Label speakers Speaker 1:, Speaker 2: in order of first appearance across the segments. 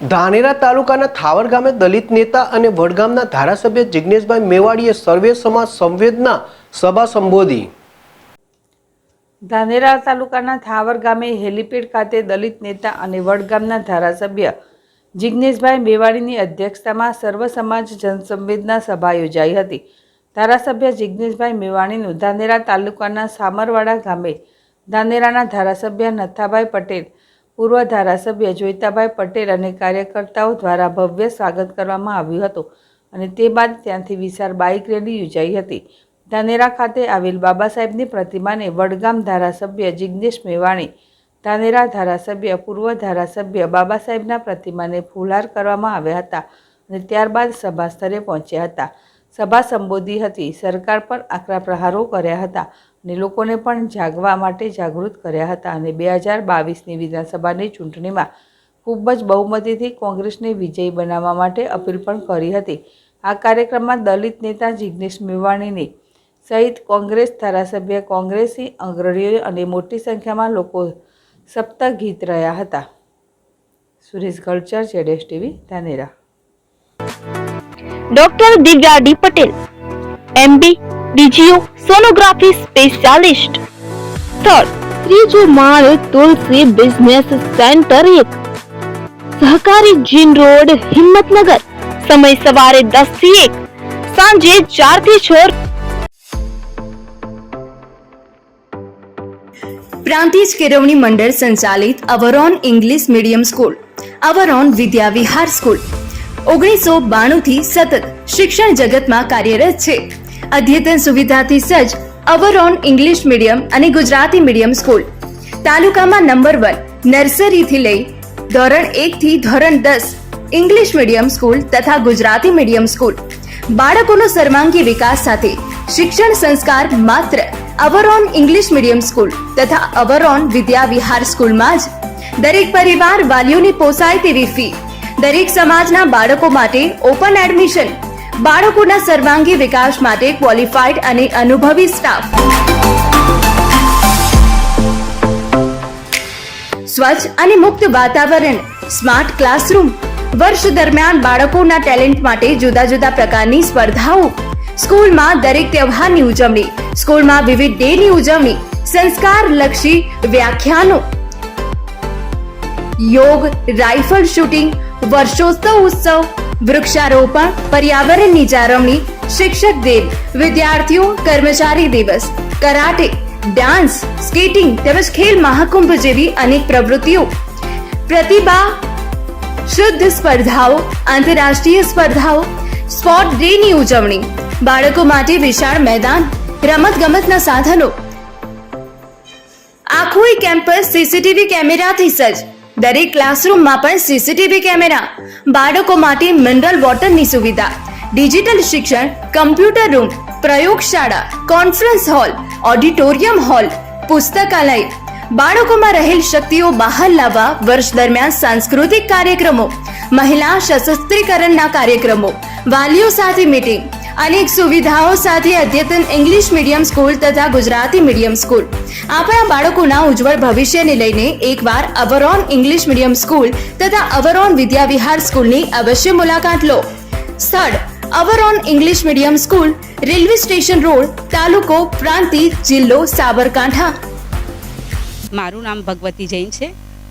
Speaker 1: ધાનેરા તાલુકાના થાવર ગામે દલિત નેતા અને વડગામના ધારાસભ્ય જિગ્નેશભાઈ મેવાડીએ સર્વે સમાજ સંવેદના સભા સંબોધી।
Speaker 2: ધાનેરા તાલુકાના થાવર ગામે હેલીપેડ ખાતે દલિત નેતા અને વડગામના ધારાસભ્ય જિગ્નેશભાઈ મેવાડીની અધ્યક્ષતામાં સર્વ સમાજ જનસંવેદના સભા યોજાઈ હતી। ધારાસભ્ય જિગ્નેશભાઈ મેવાડીનું ધાનેરા તાલુકાના સામરવાડા ગામે ધાનેરાના ધારાસભ્ય નથાભાઈ પટેલ, પૂર્વ ધારાસભ્ય જોઈતાભાઈ પટેલ અને કાર્યકર્તાઓ દ્વારા ભવ્ય સ્વાગત કરવામાં આવ્યું હતું અને તે બાદ ત્યાંથી વિશાળ બાઇક રેલી યોજાઈ હતી। ધાનેરા ખાતે આવેલ બાબા સાહેબની પ્રતિમાને વડગામ ધારાસભ્ય જિગ્નેશ મેવાણી, ધાનેરા ધારાસભ્ય, પૂર્વ ધારાસભ્ય બાબા સાહેબના પ્રતિમાને ફૂલહાર કરવામાં આવ્યા હતા અને ત્યારબાદ સભા સ્થળે પહોંચ્યા હતા। સભા સંબોધી હતી। સરકાર પર આકરા પ્રહારો કર્યા હતા અને લોકોને પણ જાગવા માટે જાગૃત કર્યા હતા અને 2022ની વિધાનસભાની ચૂંટણીમાં ખૂબ જ બહુમતીથી કોંગ્રેસને વિજયી બનાવવા માટે અપીલ પણ કરી હતી। આ કાર્યક્રમમાં દલિત નેતા જિગ્નેશ મેવાણીની સહિત કોંગ્રેસ ધારાસભ્ય, કોંગ્રેસી અગ્રણીઓ અને મોટી સંખ્યામાં લોકો સપ્તાહ ગીત રહ્યા હતા। સુરેશ ગળચર, જેડેશ TV, Dhanera.
Speaker 3: Doctor Divya D Patel, MB, DGO, sonography specialist, third त्रीजो माळ तुलसी बिजनेस सेंटर 1, सहकारी जीन रोड, हिम्मतनगर। समय सवारे 10 થી 1, सांजे 4 થી 6।
Speaker 4: प्रांतिज केळवणी मंडळ संचालित अवरोन इंग्लिश मीडियम स्कूल, अवरोन विद्या विहार स्कूल 1992 થી સતત શિક્ષણ જગતમાં કાર્યરત છે। અદ્યતન સુવિધાથી સજ્જ અવરોન ઇંગ્લિશ મીડિયમ અને ગુજરાતી મીડિયમ સ્કૂલ તાલુકામાં નંબર 1 નર્સરીથી લઈ ધોરણ 1 થી ધોરણ 10 ઇંગ્લિશ મીડિયમ સ્કૂલ તથા ગુજરાતી મીડિયમ સ્કૂલ। બાળકોનો સર્વાંગી વિકાસ સાથે શિક્ષણ સંસ્કાર માત્ર અવરોન ઇંગ્લિશ મીડિયમ સ્કૂલ તથા અવરોન વિદ્યા વિહાર સ્કૂલમાં જ। દરેક પરિવાર વાલીઓની પોસાય તેવી ફી, દરેક સમાજના બાળકો માટે ઓપન એડમિશન, બાળકોના સર્વાંગી વિકાસ માટે ક્વોલિફાઈડ અને અનુભવી સ્ટાફ, સ્વચ્છ અને મુક્ત વાતાવરણ, સ્માર્ટ ક્લાસરૂમ। વર્ષ દરમિયાન બાળકોના ટેલેન્ટ માટે જુદા જુદા પ્રકારની સ્પર્ધાઓ, સ્કૂલમાં દરેક તહેવારની ઉજવણી, સ્કૂલમાં વિવિધ ડેની ઉજવણી, સંસ્કારલક્ષી વ્યાખ્યાનો, યોગ, રાઇફલ શૂટિંગ, વર્ષોત્સવ ઉત્સવ, વૃક્ષારોપણ, પર્યાવરણની જાળવણી, શિક્ષક દિન, વિદ્યાર્થીઓ કર્મચારી દિવસ, કરાટે, ડાન્સ, સ્કેટિંગ તેમજ ખેલ મહાકુંભ જેવી અનેક પ્રવૃત્તિઓ, પ્રતિભા શુદ્ધ સ્પર્ધાઓ, આંતરરાષ્ટ્રીય સ્પર્ધાઓ, સ્પોર્ટ ડેની ઉજવણી, બાળકો માટે વિશાળ મેદાન, રમતગમતના સાધનો, આખું કેમ્પસ સીસીટીવી કેમેરાથી સજ્જ। દરેક ક્લાસરૂમમાં પણ સીસીટીવી કેમેરા, બાળકો માટે મિનરલ વોટરની સુવિધા, ડિજિટલ શિક્ષણ, કમ્પ્યુટર રૂમ, પ્રયોગશાળા, કોન્ફરન્સ હોલ, ઓડિટોરિયમ હોલ, પુસ્તકાલય। બાળકોમાં રહેલ શક્તિઓ બહાર લાવવા વર્ષ દરમિયાન સાંસ્કૃતિક કાર્યક્રમો, મહિલા સશક્તિકરણના કાર્યક્રમો, વાલીઓ સાથે મીટિંગ, અનેક સુવિધાઓ સાથે અદ્યતન ઇંગ્લિશ મીડિયમ સ્કૂલ તથા ગુજરાતી મીડિયમ સ્કૂલ। આપણા બાળકોના ઉજ્જવળ ભવિષ્યને લઈને એકવાર અવરોન ઇંગ્લિશ મીડિયમ સ્કૂલ તથા અવરોન વિદ્યા વિહાર સ્કૂલની અવશ્ય મુલાકાત લો। સ્થળ અવરોન English medium school, railway station road, તાલુકો પ્રાંતિજ, જિલ્લો સાબરકાંઠા।
Speaker 5: મારું નામ ભગવતી જૈન છે।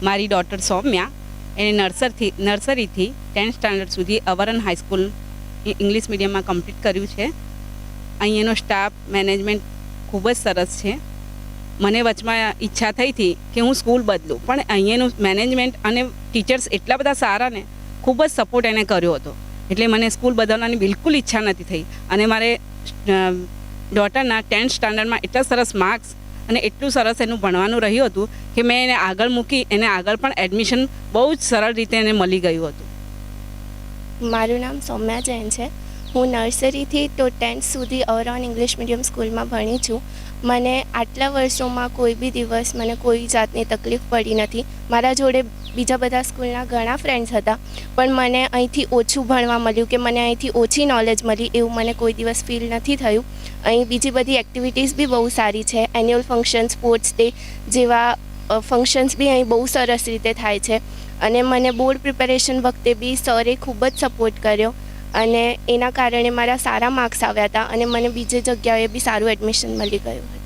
Speaker 5: મારી ડોટર સૌમ્યા એને નર્સરીથી 10th સ્ટાન્ડર્ડ સુધી અવરોન હાઈસ્કૂલ ઇંગ્લિશ મીડિયમમાં કમ્પ્લીટ કર્યું છે। અહીંયાનો સ્ટાફ, મેનેજમેન્ટ ખૂબ જ સરસ છે। મને વચમાં ઈચ્છા થઈ હતી કે હું સ્કૂલ બદલું, પણ અહીંયાનું મેનેજમેન્ટ અને ટીચર્સ એટલા બધા સારા ને ખૂબ જ સપોર્ટ એને કર્યો હતો, એટલે મને સ્કૂલ બદલવાની બિલકુલ ઈચ્છા નથી થઈ। અને મારે ડોટરના 10th સ્ટાન્ડર્ડમાં એટલા સરસ માર્ક્સ અને એટલું સરસ એનું ભણવાનું રહ્યું હતું કે મેં એને આગળ મૂકી, એને આગળ પણ એડમિશન બહુ જ સરળ રીતે એને મળી ગયું હતું।
Speaker 6: મારું નામ સૌમ્યા જૈન છે। હું નર્સરીથી તો 10th સુધી અવરોન ઇંગ્લિશ મીડિયમ સ્કૂલમાં ભણી છું। મને આટલા વર્ષોમાં કોઈ બી દિવસ મને કોઈ જાતની તકલીફ પડી નથી। મારા જોડે બીજા બધા સ્કૂલના ઘણા ફ્રેન્ડ્સ હતા, પણ મને અહીંથી ઓછું ભણવા મળ્યું કે મને અહીંથી ઓછી નોલેજ મળી એવું મને કોઈ દિવસ ફીલ નથી થયું। અહીં બીજી બધી એક્ટિવિટીઝ બી બહુ સારી છે। એન્યુઅલ ફંક્શન, સ્પોર્ટ્સ ડે જેવા ફંક્શન્સ બી અહીં બહુ સરસ રીતે થાય છે। અને મને બોર્ડ પ્રિપેરેશન વખતે બી સરે ખૂબ જ સપોર્ટ કર્યો અને એના કારણે મારા સારા માર્ક્સ આવ્યા હતા અને મને બીજી જગ્યાએ બી સારું એડમિશન મળી ગયું હતું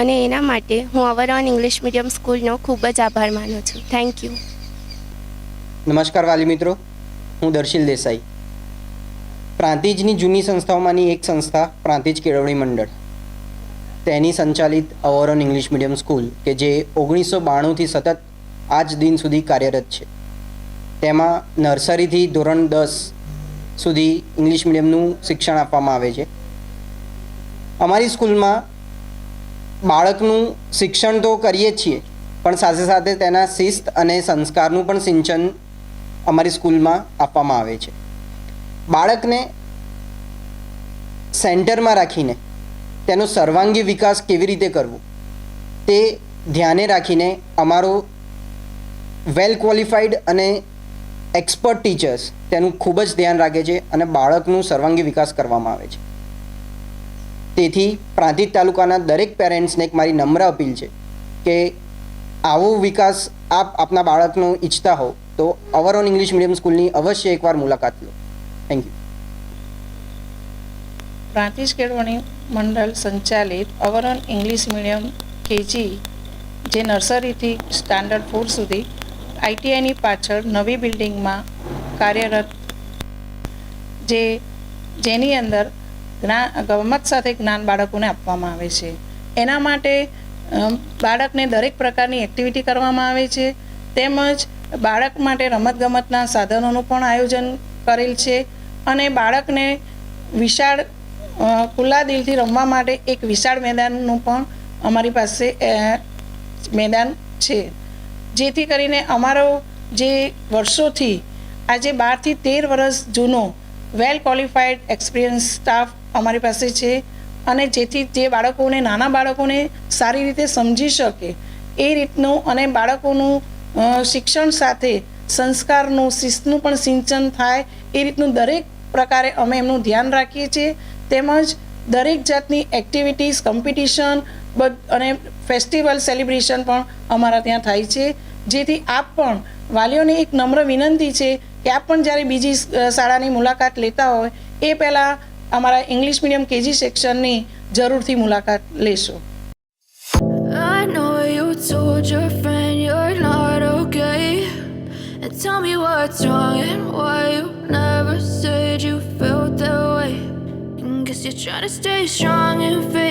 Speaker 6: અને એના માટે હું અવરોન ઇંગ્લિશ મીડિયમ સ્કૂલનો ખૂબ જ આભાર માનું છું. Thank you.
Speaker 7: નમસ્કાર વાલી મિત્રો, હું દર્શિલ દેસાઈ. પ્રાંતિજની જૂની સંસ્થાઓમાંની એક સંસ્થા પ્રાંતિજ કેળવણી મંડળ, તેની સંચાલિત અવરોન ઇંગ્લિશ મીડિયમ સ્કૂલ કે જે 1992થી સતત આજ દિન સુધી કાર્યરત છે. તેમાં નર્સરીથી ધોરણ 10 સુધી ઇંગ્લિશ મીડિયમનું શિક્ષણ આપવામાં આવે છે. અમારી સ્કૂલમાં બાળકનું શિક્ષણ તો કરીએ જ છીએ, પણ સાથે સાથે તેના શિસ્ત અને સંસ્કારનું પણ સિંચન અમારી સ્કૂલમાં આપવામાં આવે છે. બાળકને સેન્ટરમાં રાખીને તેનો સર્વાંગી વિકાસ કેવી રીતે કરવો તે ધ્યાને રાખીને અમારો વેલ ક્વોલિફાઈડ અને એક્સપર્ટ ટીચર્સ તેનું ખૂબ જ ધ્યાન રાખે છે અને બાળકનું સર્વાંગી વિકાસ કરવામાં આવે છે. તેથી પ્રાંતિજ તાલુકાના દરેક પેરેન્ટ્સને એક મારી નમ્ર અપીલ છે કે આવો વિકાસ આપ આપના બાળકનો ઈચ્છતા હો તો અવરોન ઇંગ્લિશ મીડિયમ સ્કૂલની અવશ્ય એકવાર મુલાકાત લો. Thank you.
Speaker 8: પ્રાંતિજ કેળવણી મંડળ સંચાલિત અવરોન ઇંગ્લિશ મીડિયમ કેજી, જે નર્સરીથી સ્ટાન્ડર્ડ 4 સુધી આઈટીઆઈની પાછળ નવી બિલ્ડિંગમાં કાર્યરત, જેની અંદર ગમત સાથે જ્ઞાન બાળકોને આપવામાં આવે છે. એના માટે બાળકને દરેક પ્રકારની એક્ટિવિટી કરવામાં આવે છે, તેમજ બાળક માટે રમતગમતના સાધનોનું પણ આયોજન કરેલ છે અને બાળકને વિશાળ ખુલ્લા દિલથી રમવા માટે એક વિશાળ મેદાનનું પણ અમારી પાસે મેદાન છે, જેથી કરીને અમારો જે વર્ષોથી આજે 12 થી 13 વર્ષ જૂનો વેલ ક્વોલિફાઈડ એક્સપિરિયન્સ સ્ટાફ અમારી પાસે છે અને જેથી જે બાળકોને નાના બાળકોને સારી રીતે સમજી શકે એ રીતનું અને બાળકોનું શિક્ષણ સાથે સંસ્કારનું શિસ્તનું પણ સિંચન થાય એ રીતનું દરેક પ્રકારે અમે એમનું ધ્યાન રાખીએ છીએ. તેમજ દરેક જાતની એક્ટિવિટીઝ, કોમ્પિટિશન અને ફેસ્ટિવલ સેલિબ્રેશન પણ અમારા ત્યાં થાય છે. જેથી આપ પણ વાલીઓને એક નમ્ર વિનંતી છે કે આપ પણ જ્યારે બીજી શાળાની મુલાકાત લેતા હોય એ પહેલાં અમારા ઇંગ્લિશ મીડિયમ કેજી સેક્શનની જરૂરથી મુલાકાત લેશો.
Speaker 9: I know you told your friend you're not okay, and tell me what's wrong and why you never said you felt that way. And guess you're trying to stay strong and fake